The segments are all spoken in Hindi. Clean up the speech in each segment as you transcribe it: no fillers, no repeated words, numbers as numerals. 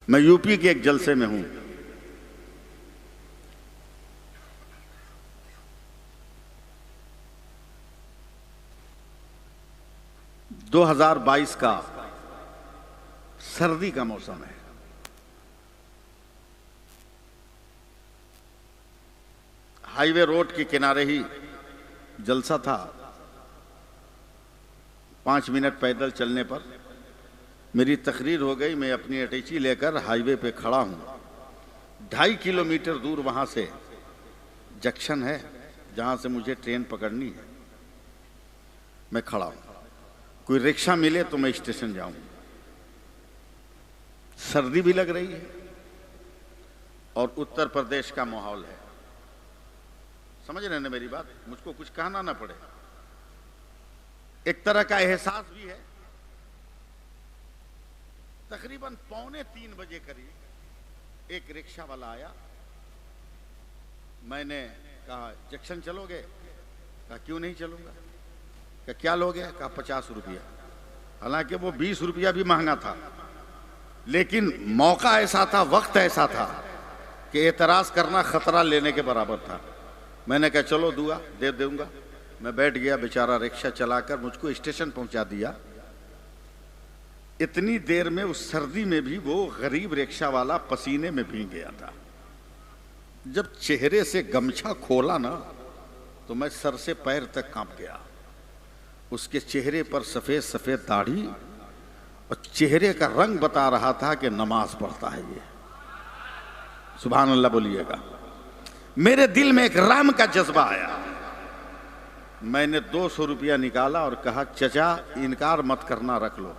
मैं यूपी के एक जलसे में हूं। दो 2022 का सर्दी का मौसम है। हाईवे रोड के किनारे ही जलसा था। 5 मिनट पैदल चलने पर मेरी तकरीर हो गई। मैं अपनी अटैची लेकर हाईवे पे खड़ा हूं। 2.5 किलोमीटर दूर वहां से जंक्शन है जहां से मुझे ट्रेन पकड़नी है। मैं खड़ा हूं, कोई रिक्शा मिले तो मैं स्टेशन जाऊं। सर्दी भी लग रही है और उत्तर प्रदेश का माहौल है। समझ रहे हैं ना मेरी बात? मुझको कुछ कहना ना पड़े। एक तरह का एहसास भी है। तकरीबन 2:45 बजे करीब एक रिक्शा वाला आया। मैंने कहा जंक्शन चलोगे? कहा क्यों नहीं चलूंगा। कहा क्या लोगे? कहा 50 रुपया। हालांकि वो 20 रुपया भी महंगा था, लेकिन मौका ऐसा था, वक्त ऐसा था कि एतराज करना खतरा लेने के बराबर था। मैंने कहा चलो दुआ दे दूंगा। मैं बैठ गया। बेचारा रिक्शा चलाकर मुझको स्टेशन पहुंचा दिया। इतनी देर में उस सर्दी में भी वो गरीब रिक्शा वाला पसीने में भीग गया था। जब चेहरे से गमछा खोला ना तो मैं सर से पैर तक कांप गया। उसके चेहरे पर सफेद सफेद दाढ़ी और चेहरे का रंग बता रहा था कि नमाज पढ़ता है ये। सुभान अल्लाह बोलिएगा। मेरे दिल में एक रहम का जज्बा आया। मैंने 200 रुपया निकाला और कहा चचा इनकार मत करना, रख लो।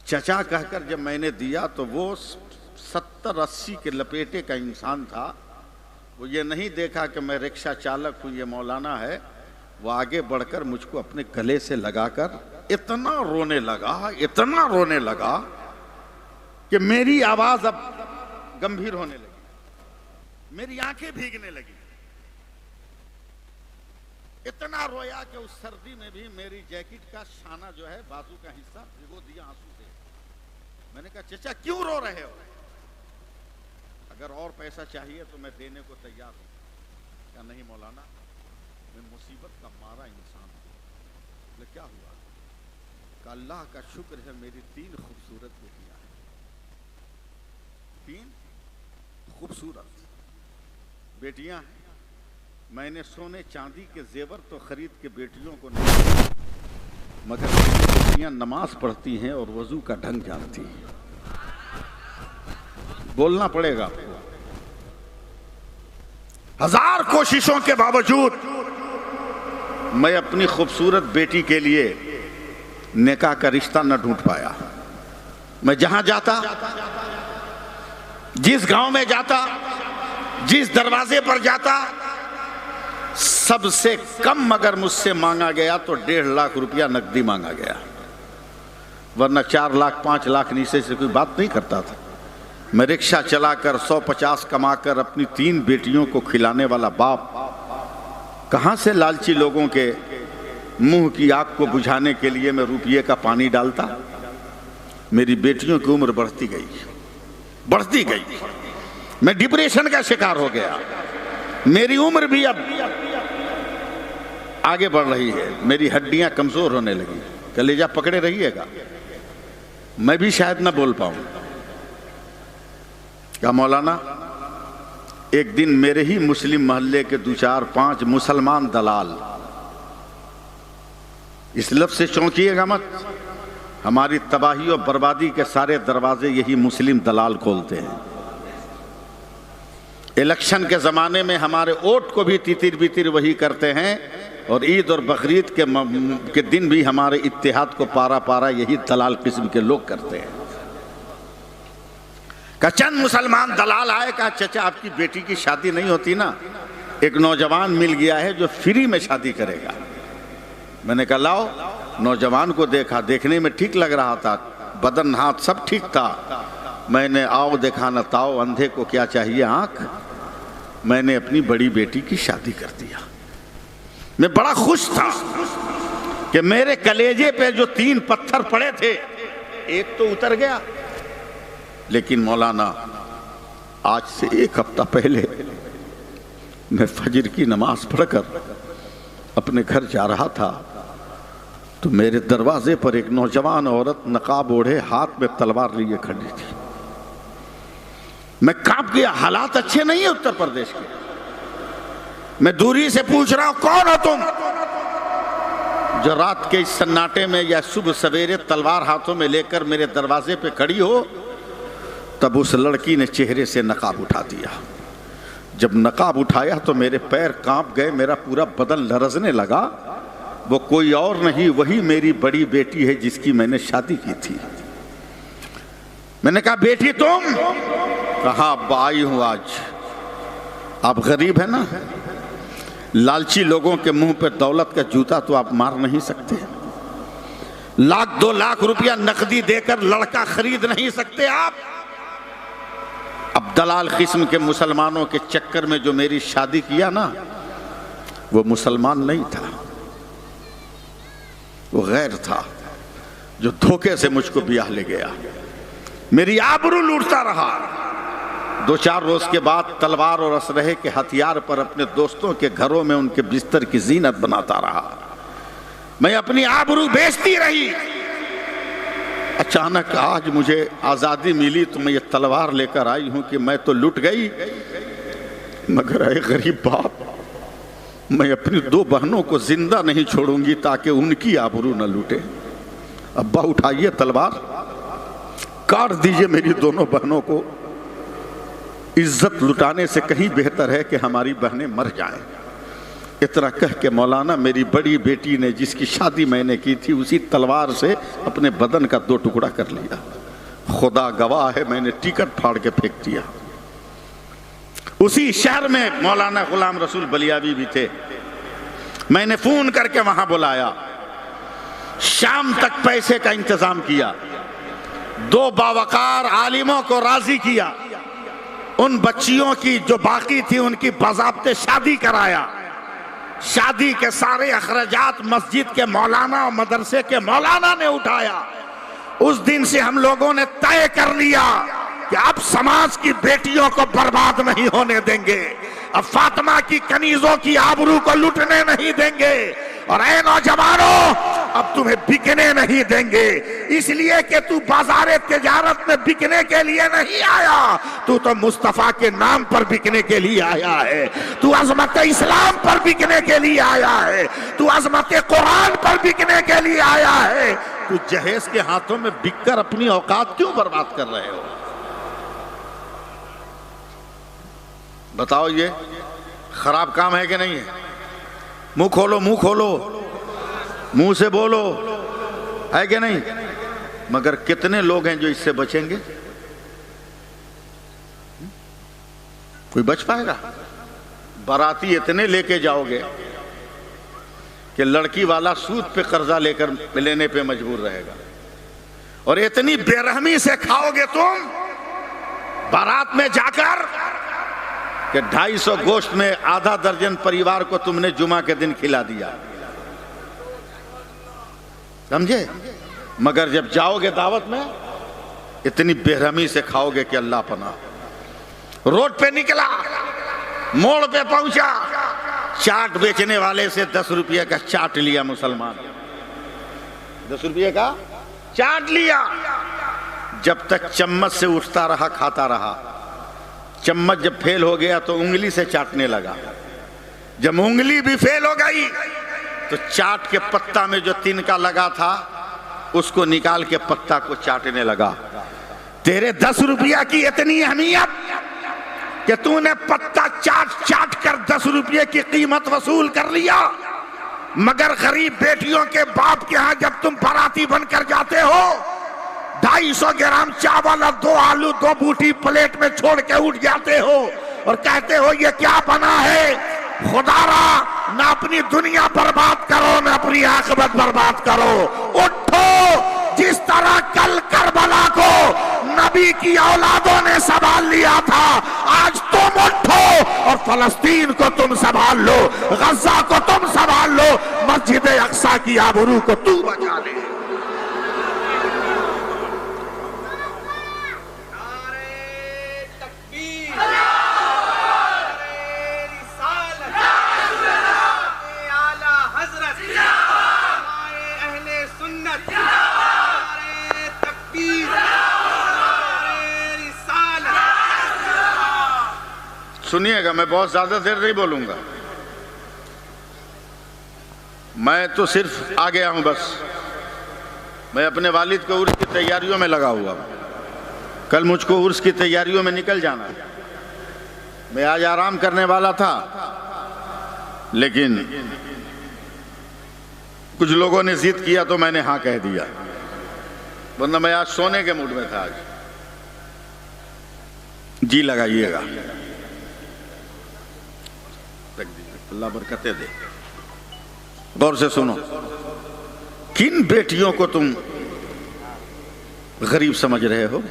चचा कहकर जब मैंने दिया तो वो 70-80 के लपेटे का इंसान था। वो ये नहीं देखा कि मैं रिक्शा चालक हूं, ये मौलाना है। वो आगे बढ़कर मुझको अपने गले से लगाकर इतना रोने लगा कि मेरी आवाज अब गंभीर होने लगी, मेरी आंखें भीगने लगी। इतना रोया कि उस सर्दी में भी मेरी जैकेट का शाना जो है, बाजू का हिस्सा भिगो दिया आंसू से। मैंने कहा चचा क्यों रो रहे हो? अगर और पैसा चाहिए तो मैं देने को तैयार हूं। क्या नहीं मौलाना, मैं मुसीबत का मारा इंसान हूं। क्या हुआ? का अल्लाह का शुक्र है मेरी 3 खूबसूरत बेटियां हैं। 3 खूबसूरत बेटियां हैं। मैंने सोने चांदी के जेवर तो खरीद के बेटियों को नहीं, मगर बेटियां नमाज पढ़ती हैं और वजू का ढंग जानती हैं। बोलना पड़ेगा आपको। 1000 कोशिशों के बावजूद मैं अपनी खूबसूरत बेटी के लिए निकाह का रिश्ता न ढूंढ पाया। मैं जहां जाता, जिस गांव में जाता, जिस दरवाजे पर जाता, सबसे कम अगर मुझसे मांगा गया तो 1.5 लाख रुपया नकदी मांगा गया, वरना 4 लाख 5 लाख नीचे से कोई बात नहीं करता था। मैं रिक्शा चलाकर 150 कमाकर अपनी 3 बेटियों को खिलाने वाला बाप कहां से लालची लोगों के मुंह की आग को बुझाने के लिए मैं रुपये का पानी डालता। मेरी बेटियों की उम्र बढ़ती गई। मैं डिप्रेशन का शिकार हो गया। मेरी उम्र भी अब आगे बढ़ रही है। मेरी हड्डियां कमजोर होने लगी। कलेजा पकड़े रहिएगा, मैं भी शायद ना बोल पाऊं। क्या मौलाना, एक दिन मेरे ही मुस्लिम मोहल्ले के 2-4-5 मुसलमान दलाल, इस लफ्ज़ से चौंकिएगा मत, हमारी तबाही और बर्बादी के सारे दरवाजे यही मुस्लिम दलाल खोलते हैं। इलेक्शन के जमाने में हमारे वोट को भी तितिर बितिर वही करते हैं, और ईद और बकरीद के दिन भी हमारे इत्तेहाद को पारा पारा यही दलाल किस्म के लोग करते हैं। का चंद मुसलमान दलाल आए, कहा चचा आपकी बेटी की शादी नहीं होती ना, एक नौजवान मिल गया है जो फ्री में शादी करेगा। मैंने कहा लाओ। नौजवान को देखा, देखने में ठीक लग रहा था, बदन हाथ सब ठीक था। मैंने आओ देखा न ताओ, अंधे को क्या चाहिए आंख। मैंने अपनी बड़ी बेटी की शादी कर दिया। मैं बड़ा खुश था कि मेरे कलेजे पे जो 3 पत्थर पड़े थे, एक तो उतर गया। लेकिन मौलाना, आज से 1 हफ्ता पहले मैं फजर की नमाज पढ़कर अपने घर जा रहा था तो मेरे दरवाजे पर एक नौजवान औरत नकाब ओढ़े हाथ में तलवार लिए खड़ी थी। मैं कांप गया। हालात अच्छे नहीं है उत्तर प्रदेश के। मैं दूरी से पूछ रहा हूं, कौन हो तुम जो रात के इस सन्नाटे में या सुबह सवेरे तलवार हाथों में लेकर मेरे दरवाजे पे खड़ी हो? तब उस लड़की ने चेहरे से नकाब उठा दिया। जब नकाब उठाया तो मेरे पैर कांप गए, मेरा पूरा बदन लरजने लगा। वो कोई और नहीं, वही मेरी बड़ी बेटी है जिसकी मैंने शादी की थी। मैंने कहा, बेटी तुम? कहा, अब्बा आई हूं आज। आप गरीब है ना, लालची लोगों के मुंह पे दौलत का जूता तो आप मार नहीं सकते। 1-2 लाख रुपया नकदी देकर लड़का खरीद नहीं सकते आप। अब दलाल किस्म के मुसलमानों के चक्कर में जो मेरी शादी किया ना, वो मुसलमान नहीं था, वो गैर था जो धोखे से मुझको ब्याह ले गया। मेरी आबरू लूटता रहा। 2-4 रोज के बाद तलवार और असलहे के हथियार पर अपने दोस्तों के घरों में उनके बिस्तर की जीनत बनाता रहा। मैं अपनी आबरू बेचती रही। अचानक आज मुझे आजादी मिली तो मैं ये तलवार लेकर आई हूं कि मैं तो लुट गई, मगर ऐ गरीब बाप, मैं अपनी 2 बहनों को जिंदा नहीं छोड़ूंगी ताकि उनकी आबरू न लूटे। अब्बा उठाइए तलवार, काट दीजिए मेरी दोनों बहनों को। इज्जत लुटाने से कहीं बेहतर है कि हमारी बहनें मर जाएं। इतना कह के मौलाना मेरी बड़ी बेटी ने, जिसकी शादी मैंने की थी, उसी तलवार से अपने बदन का 2 टुकड़ा कर लिया। खुदा गवाह है, मैंने टिकट फाड़ के फेंक दिया। उसी शहर में मौलाना गुलाम रसूल बलियावी भी थे। मैंने फोन करके वहां बुलाया, शाम तक पैसे का इंतजाम किया, 2 बावकार आलिमों को राजी किया, उन बच्चियों की जो बाकी थी उनकी बाज़ाब्ते शादी कराया। शादी के सारे अखराजात मस्जिद के मौलाना और मदरसे के मौलाना ने उठाया। उस दिन से हम लोगों ने तय कर लिया कि अब समाज की बेटियों को बर्बाद नहीं होने देंगे, अब फातिमा की कनीजों की आबरू को लुटने नहीं देंगे, और ऐ नौजवानों, अब तुम्हें बिकने नहीं देंगे। इसलिए कि तू बाजारे तिजारत में बिकने के लिए नहीं आया, तू तो मुस्तफा के नाम पर बिकने के लिए आया है, तू अजमत इस्लाम पर बिकने के लिए आया है, तू अजमत कुरान पर बिकने के लिए आया है। तू जहेज के हाथों में बिककर अपनी औकात क्यों बर्बाद कर रहे हो? बताओ, ये खराब काम है कि नहीं है? मुंह खोलो, मुंह खोलो, मुंह से बोलो, है कि नहीं? मगर कितने लोग हैं जो इससे बचेंगे? कोई बच पाएगा? बाराती इतने लेके जाओगे कि लड़की वाला सूद पे कर्जा लेकर लेने पे मजबूर रहेगा, और इतनी बेरहमी से खाओगे तुम बारात में जाकर कि 250 गोश्त में आधा दर्जन परिवार को तुमने जुमा के दिन खिला दिया, समझे? मगर जब जाओगे दावत में इतनी बेरहमी से खाओगे कि अल्लाह पनाह। रोड पे निकला, मोड़ पे पहुंचा, चाट बेचने वाले से 10 रुपये का चाट लिया मुसलमान, 10 रुपये का चाट लिया। जब तक चम्मच से उठता रहा, खाता रहा। चम्मच जब फेल हो गया तो उंगली से चाटने लगा। जब उंगली भी फेल हो गई तो चाट के पत्ता में जो तिनका लगा था उसको निकाल के पत्ता को चाटने लगा। तेरे 10 रुपया की इतनी अहमियत कि तूने पत्ता चाट चाट कर 10 रुपये की कीमत वसूल कर लिया। मगर गरीब बेटियों के बाप के यहां जब तुम बाराती बनकर जाते हो, 250 ग्राम चावल और 2 आलू 2 बूटी प्लेट में छोड़ के उठ जाते हो और कहते हो ये क्या बना है? खुदारा, ना अपनी दुनिया बर्बाद करो, ना अपनी आखिरत बर्बाद करो। उठो, जिस तरह कल करबला को नबी की औलादों ने संभाल लिया था, आज तुम उठो और फलस्तीन को तुम संभाल लो, गजा को तुम संभाल लो, मस्जिद अक्सा की आबरू को तू बचा ले। सुनिएगा, मैं बहुत ज्यादा देर नहीं बोलूंगा, मैं तो सिर्फ आ गया हूं बस। मैं अपने वालिद के उर्स की तैयारियों में लगा हुआ हूं। कल मुझको उर्स की तैयारियों में निकल जाना है। मैं आज आराम करने वाला था, लेकिन कुछ लोगों ने जिद किया तो मैंने हाँ कह दिया, वरना मैं आज सोने के मूड में था। आज जी लगाइएगा, अल्लाह बरकतें दे। गौर से सुनो, किन बेटियों को तुम गरीब समझ रहे हो?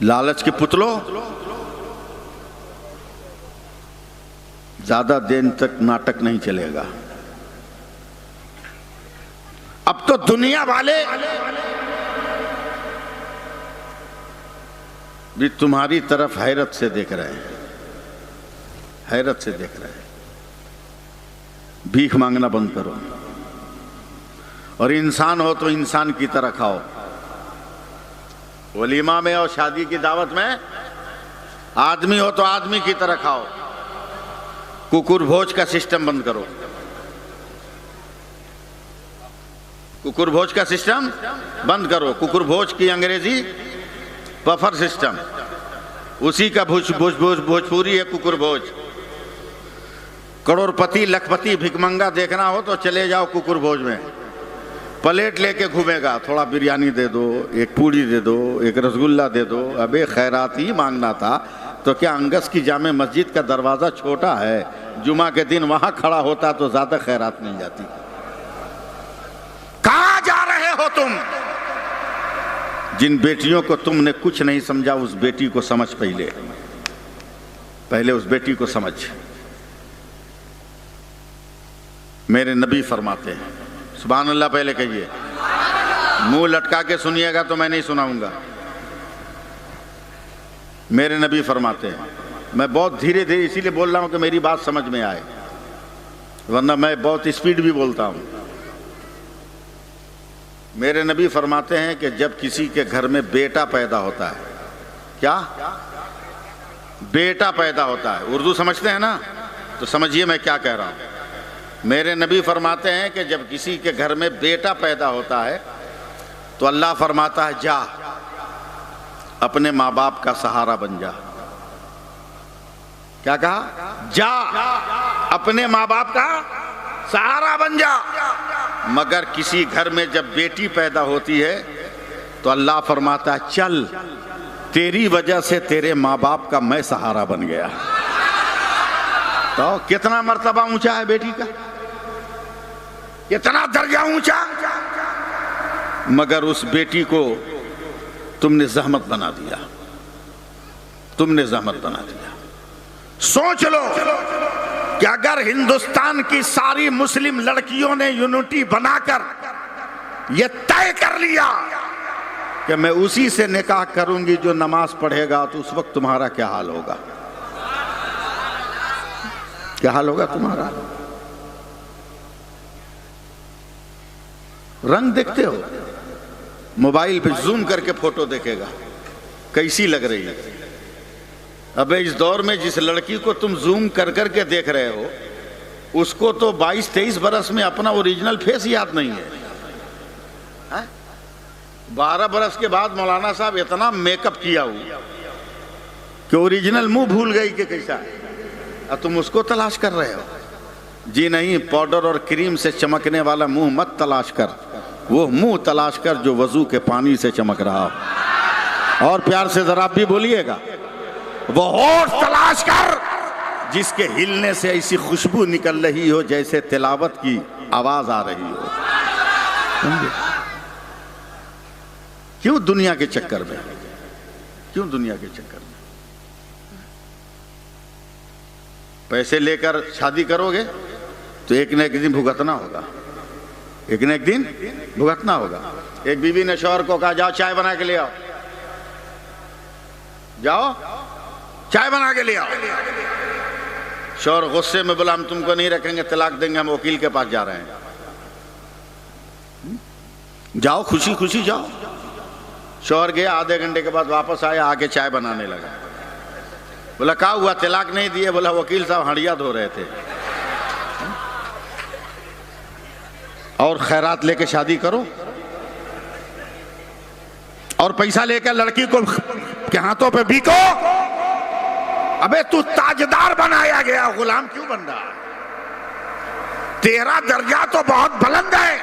लालच के पुतलों, ज्यादा दिन तक नाटक नहीं चलेगा। अब तो दुनिया वाले भी तुम्हारी तरफ हैरत से देख रहे हैं, हैरत से देख रहे हैं। भीख मांगना बंद करो, और इंसान हो तो इंसान की तरह खाओ। वलीमा में और शादी की दावत में आदमी हो तो आदमी की तरह खाओ। कुकुर भोज का सिस्टम बंद करो, कुकुर भोज का सिस्टम बंद करो। कुकुर भोज की अंग्रेजी बफर सिस्टम, उसी का भोजपुरी है कुकुर भोज। करोड़पति लखपति भिकमंगा देखना हो तो चले जाओ कुकुर भोज में, प्लेट लेके घूमेगा, थोड़ा बिरयानी दे दो, एक पूड़ी दे दो, एक रसगुल्ला दे दो। अबे खैरात ही मांगना था तो क्या अंगस की जामे मस्जिद का दरवाजा छोटा है, जुमा के दिन वहां खड़ा होता तो ज्यादा खैरात मिल जाती। कहां जा रहे हो तुम? जिन बेटियों को तुमने कुछ नहीं समझा, उस बेटी को समझ, पहले उस बेटी को समझ। मेरे नबी फरमाते हैं, सुभान अल्लाह पहले कहिए, मुंह लटका के सुनिएगा तो मैं नहीं सुनाऊंगा। मेरे नबी फरमाते हैं, मैं बहुत धीरे धीरे इसीलिए बोल रहा हूं कि मेरी बात समझ में आए, वरना मैं बहुत स्पीड भी बोलता हूं। मेरे नबी फरमाते हैं कि जब किसी के घर में बेटा पैदा होता है, क्या बेटा पैदा होता है, उर्दू समझते हैं ना, तो समझिए मैं क्या कह रहा हूं। मेरे नबी फरमाते हैं कि जब किसी के घर में बेटा पैदा होता है तो अल्लाह फरमाता है, जा अपने माँ बाप का सहारा बन जा। क्या कहा? जा अपने माँ बाप का सहारा बन जा। मगर किसी घर में जब बेटी पैदा होती है तो अल्लाह फरमाता है, चल तेरी वजह से तेरे माँ बाप का मैं सहारा बन गया। तो कितना मर्तबा ऊंचा है बेटी का, कितना दर्जा ऊंचा। मगर उस बेटी को तुमने जहमत बना दिया, तुमने जहमत बना दिया। सोच लो कि अगर हिंदुस्तान की सारी मुस्लिम लड़कियों ने यूनिटी बनाकर यह तय कर लिया कि मैं उसी से निकाह करूंगी जो नमाज पढ़ेगा, तो उस वक्त तुम्हारा क्या हाल होगा? क्या हाल होगा तुम्हारा? रंग देखते हो, मोबाइल पे जूम करके फोटो देखेगा, कैसी लग रही है। अबे इस दौर में जिस लड़की को तुम जूम कर करके देख रहे हो, उसको तो 22-23 बरस में अपना ओरिजिनल फेस याद नहीं है। 12 बरस के बाद मौलाना साहब इतना मेकअप किया हुआ कि ओरिजिनल मुंह भूल गई कि कैसा है, और तुम उसको तलाश कर रहे हो। जी नहीं, पाउडर और क्रीम से चमकने वाला मुंह मत तलाश कर, वो मुंह तलाश कर जो वजू के पानी से चमक रहा हो। और प्यार से जरा भी बोलिएगा, वो होठ तलाश कर जिसके हिलने से ऐसी खुशबू निकल रही हो जैसे तिलावत की आवाज आ रही हो। क्यों दुनिया के चक्कर में, क्यों दुनिया के चक्कर में? पैसे लेकर शादी करोगे तो एक न एक दिन भुगतना होगा, एक न एक दिन भुगतना होगा। एक बीवी ने शौहर को कहा, जाओ चाय बना के ले आओ, जाओ चाय बना के ले आओ। शौहर गुस्से में बोला, हम तुमको नहीं रखेंगे, तलाक देंगे, हम वकील के पास जा रहे हैं। जाओ खुशी खुशी जाओ। शौहर गया, आधे घंटे के बाद वापस आया, आके चाय बनाने लगा। बोला क्या हुआ, तलाक नहीं दिए? बोला वकील साहब हंडिया धो रहे थे। और खैरात लेके शादी करो और पैसा लेकर लड़की को के हाथों पे बिको। अबे तू ताजदार बनाया गया, गुलाम क्यों बन रहा है? तेरा दर्जा तो बहुत बुलंद है।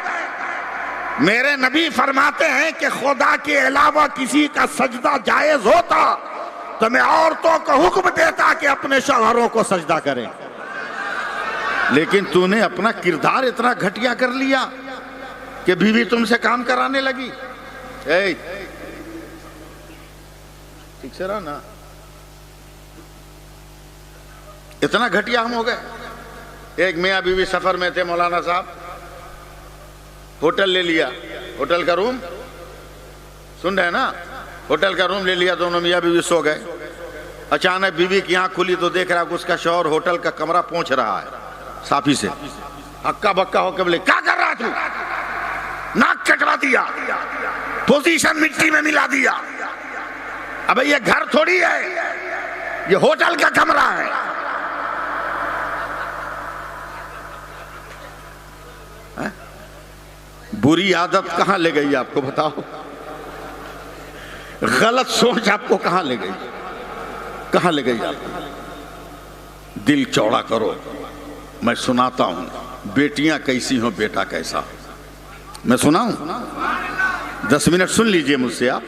मेरे नबी फरमाते हैं कि खुदा के अलावा किसी का सजदा जायज होता तो मैं औरतों को हुक्म देता कि अपने शौहरों को सजदा करें। लेकिन तूने अपना किरदार इतना घटिया कर लिया कि बीवी तुमसे काम कराने लगी। ठीक से रहा ना, इतना घटिया हम हो गए। एक मियाँ बीवी सफर में थे, मौलाना साहब, होटल ले लिया, होटल का रूम, सुन रहे हैं ना, होटल का रूम ले लिया, दोनों मियाँ बीवी सो गए। अचानक बीवी की आंख खुली तो देख रहा उसका शौहर होटल का कमरा पहुंच रहा है साफी से, हक्का बक्का होकर बोले क्या कर रहा तू? नाक कटवा दिया, पोजीशन मिट्टी में मिला दिया। अबे ये घर थोड़ी है, ये होटल का कमरा है। बुरी आदत कहां ले गई आपको बताओ? गलत सोच आपको कहां ले गई? कहां ले गई आपको? दिल चौड़ा करो। मैं सुनाता हूं, बेटियां कैसी हो, बेटा कैसा हो। मैं सुनाऊं? 10 मिनट सुन लीजिए मुझसे आप।